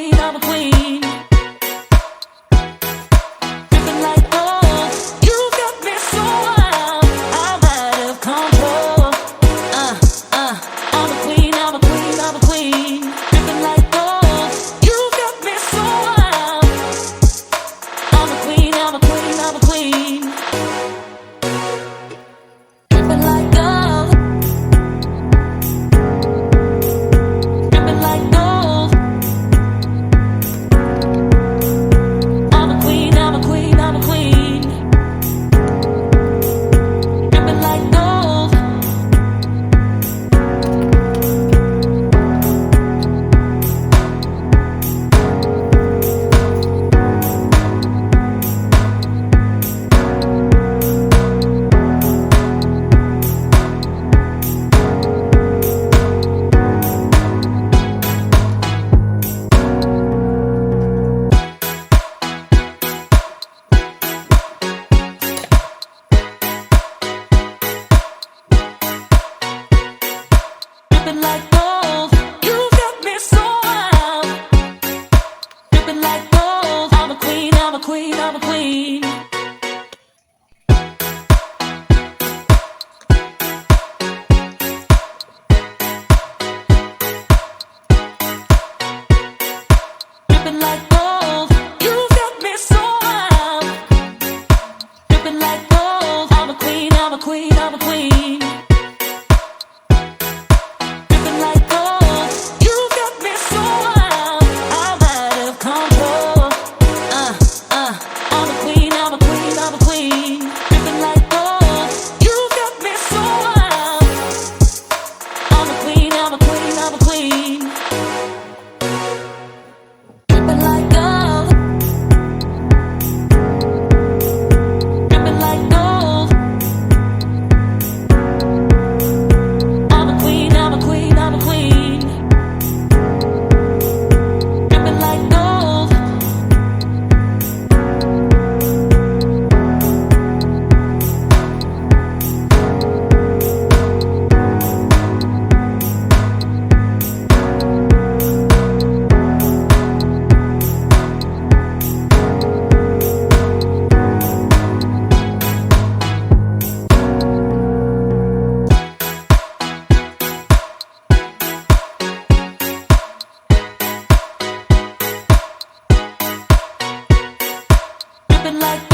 queen, I'm a queen. Dripping like gold, you got me so wild, I'm out of control. I'm a queen, I'm a queen, I'm a queen. Dripping like gold, you got me so wild. I'm a queen, I'm a queen, I'm a queen. Dripping like gold, dripping like gold. I'm a queen, I'm a queen, I'm a queen. Dripping like gold. Dripping like gold, you got me so wild. Dripping like gold, I'm a queen, I'm a queen, I'm a queen. Dripping like gold, you got me so wild. Dripping like gold, I'm a queen, I'm a queen, I'm a queen. Dripping like gold, you got me so wild, I'm out of control. I'm a queen, I'm a queen, I'm a queen. Dripping like gold, you got me so wild. I'm a queen, I'm a queen, I'm a queen. Dripping like gold, dripping like gold. I'm a queen, I'm a queen, I'm a queen. Dripping like gold. Dripping like